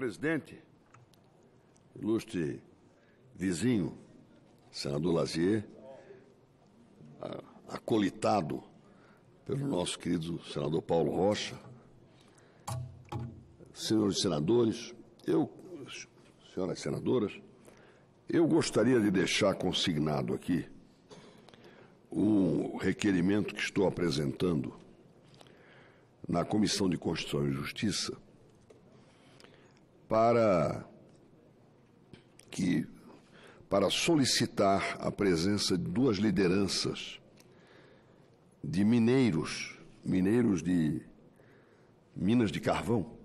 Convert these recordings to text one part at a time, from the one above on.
presidente, ilustre vizinho, senador Lazier, acolitado pelo nosso querido senador Paulo Rocha, senhores senadores, senhoras senadoras, eu gostaria de deixar consignado aqui um requerimento que estou apresentando na Comissão de Constituição e Justiça para solicitar a presença de duas lideranças de mineiros de minas de carvão,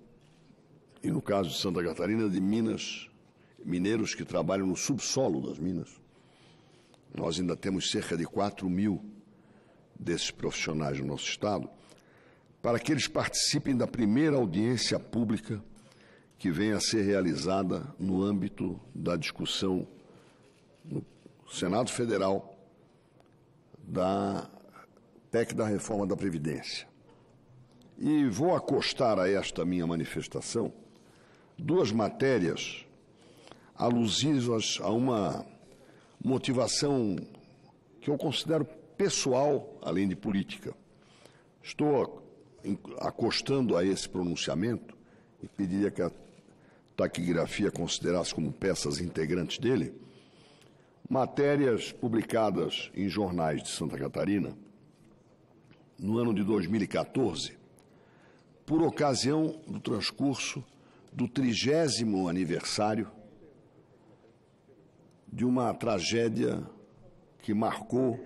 e no caso de Santa Catarina, de mineiros que trabalham no subsolo das minas. Nós ainda temos cerca de 4.000 desses profissionais no nosso estado, para que eles participem da primeira audiência pública que venha a ser realizada no âmbito da discussão no Senado Federal da PEC da Reforma da Previdência. E vou acostar a esta minha manifestação duas matérias alusivas a uma motivação que eu considero pessoal, além de política. Estou acostando a esse pronunciamento e pediria que a taquigrafia considerasse como peças integrantes dele matérias publicadas em jornais de Santa Catarina no ano de 2014, por ocasião do transcurso do 30º aniversário de uma tragédia que marcou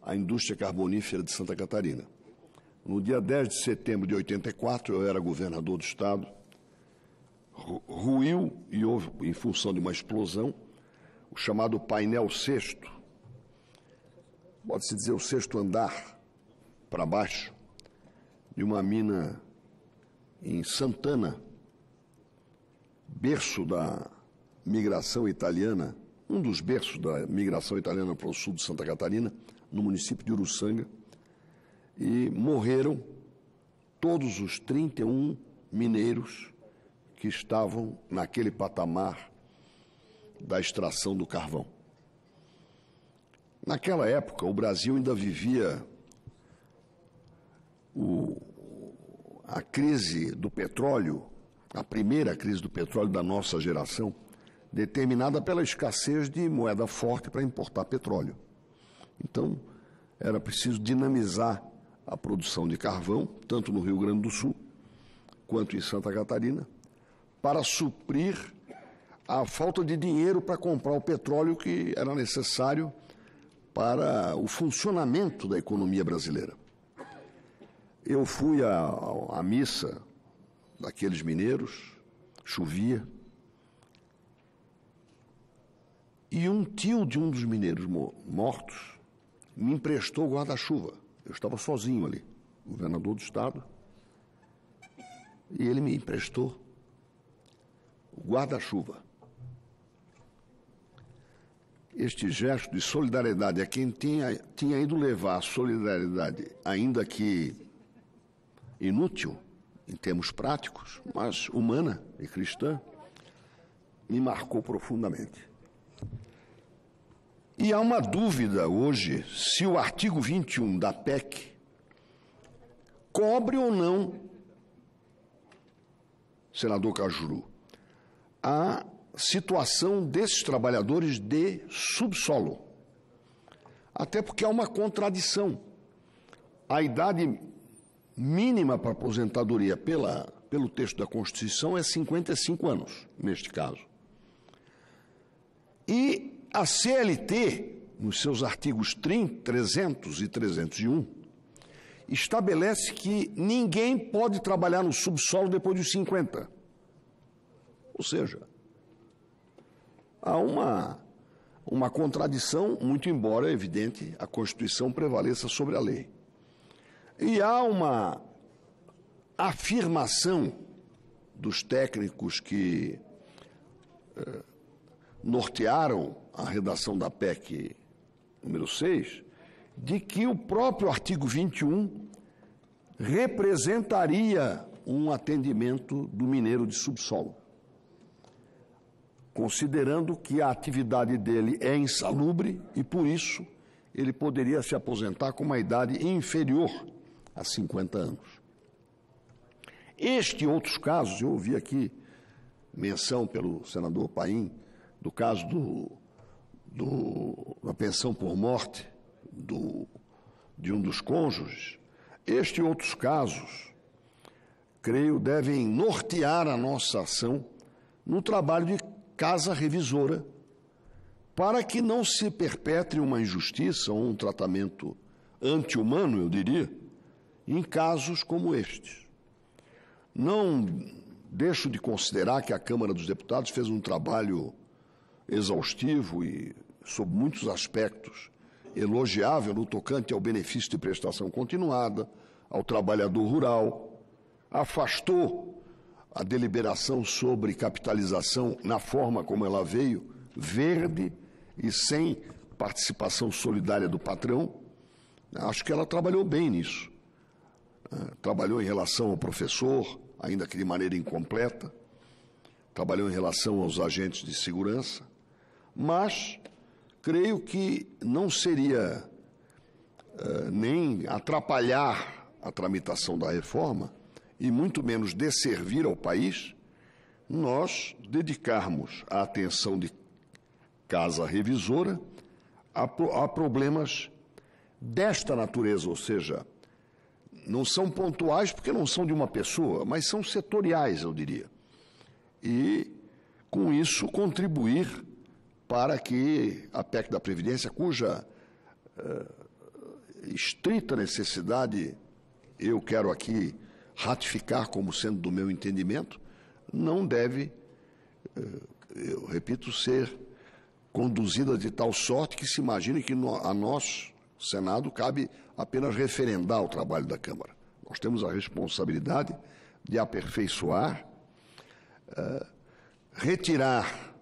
a indústria carbonífera de Santa Catarina. No dia 10 de setembro de 84, eu era governador do estado, ruiu e houve, em função de uma explosão, o chamado painel sexto, pode-se dizer o sexto andar para baixo, de uma mina em Santana, berço da migração italiana, um dos berços da migração italiana para o sul de Santa Catarina, no município de Uruçanga, e morreram todos os 31 mineiros que estavam naquele patamar da extração do carvão. Naquela época, o Brasil ainda vivia a crise do petróleo, a primeira crise do petróleo da nossa geração, determinada pela escassez de moeda forte para importar petróleo. Então, era preciso dinamizar a produção de carvão, tanto no Rio Grande do Sul quanto em Santa Catarina, para suprir a falta de dinheiro para comprar o petróleo que era necessário para o funcionamento da economia brasileira. Eu fui à missa daqueles mineiros, chovia, e um tio de um dos mineiros mortos me emprestou o guarda-chuva. Eu estava sozinho ali, governador do estado, e ele me emprestou o guarda-chuva. Este gesto de solidariedade a quem tinha ido levar a solidariedade, ainda que inútil em termos práticos, mas humana e cristã, me marcou profundamente. E há uma dúvida hoje se o artigo 21 da PEC cobre ou não, senador Cajuru, a situação desses trabalhadores de subsolo. Até porque há uma contradição. A idade mínima para aposentadoria pelo texto da Constituição é 55 anos, neste caso. E a CLT, nos seus artigos 300 e 301, estabelece que ninguém pode trabalhar no subsolo depois dos 50. Ou seja, há uma contradição, muito embora, é evidente, a Constituição prevaleça sobre a lei. E há uma afirmação dos técnicos que nortearam a redação da PEC número 6, de que o próprio artigo 21 representaria um atendimento do mineiro de subsolo. considerando que a atividade dele é insalubre e, por isso, ele poderia se aposentar com uma idade inferior a 50 anos. Este e outros casos, eu ouvi aqui menção pelo senador Paim, do caso da pensão por morte de um dos cônjuges. Este e outros casos, creio, devem nortear a nossa ação no trabalho de casa revisora, para que não se perpetre uma injustiça ou um tratamento anti-humano, eu diria, em casos como estes. Não deixo de considerar que a Câmara dos Deputados fez um trabalho exaustivo e, sob muitos aspectos, elogiável no tocante ao benefício de prestação continuada, ao trabalhador rural, afastou a deliberação sobre capitalização na forma como ela veio, verde e sem participação solidária do patrão. Acho que ela trabalhou bem nisso. Trabalhou em relação ao professor, ainda que de maneira incompleta, trabalhou em relação aos agentes de segurança, mas creio que não seria nem atrapalhar a tramitação da reforma, e muito menos desservir ao país, nós dedicarmos a atenção de casa revisora a problemas desta natureza, ou seja, não são pontuais porque não são de uma pessoa, mas são setoriais, eu diria. E, com isso, contribuir para que a PEC da Previdência, cuja estrita necessidade eu quero aqui ratificar como sendo do meu entendimento, não deve, eu repito, ser conduzida de tal sorte que se imagine que a nós, Senado, cabe apenas referendar o trabalho da Câmara. Nós temos a responsabilidade de aperfeiçoar, retirar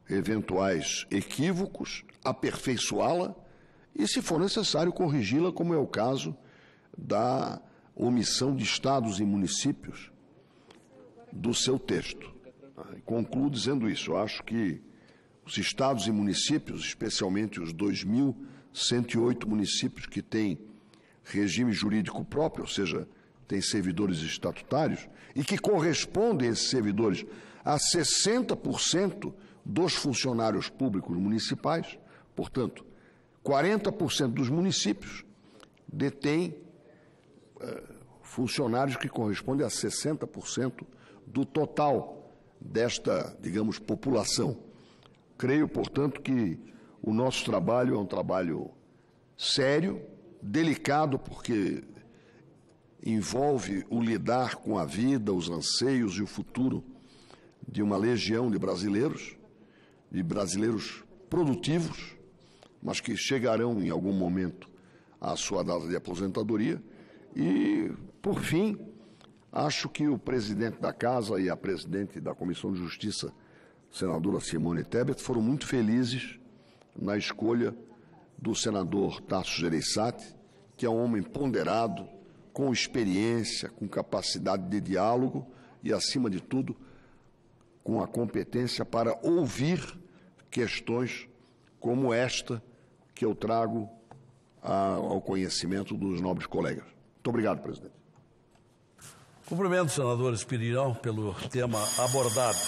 eventuais equívocos, aperfeiçoá-la e, se for necessário, corrigi-la, como é o caso da omissão de estados e municípios do seu texto. Concluo dizendo isso. Eu acho que os estados e municípios, especialmente os 2.108 municípios que têm regime jurídico próprio, ou seja, têm servidores estatutários, e que correspondem, esses servidores, a 60% dos funcionários públicos municipais, portanto, 40% dos municípios detêm funcionários que correspondem a 60% do total desta, digamos, população. Creio, portanto, que o nosso trabalho é um trabalho sério, delicado, porque envolve o lidar com a vida, os anseios e o futuro de uma legião de brasileiros produtivos, mas que chegarão em algum momento à sua data de aposentadoria. E, por fim, acho que o presidente da Casa e a presidente da Comissão de Justiça, senadora Simone Tebet, foram muito felizes na escolha do senador Tasso Gereissati, que é um homem ponderado, com experiência, com capacidade de diálogo e, acima de tudo, com a competência para ouvir questões como esta que eu trago ao conhecimento dos nobres colegas. Muito obrigado, presidente. Cumprimento o senador Espirilhão pelo tema abordado.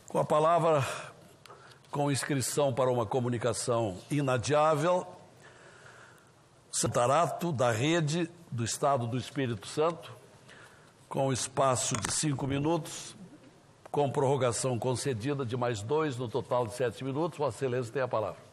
Com a palavra, com inscrição para uma comunicação inadiável, Santarato, da Rede do Estado do Espírito Santo, com espaço de 5 minutos, com prorrogação concedida de mais 2, no total de 7 minutos. Vossa Excelência tem a palavra.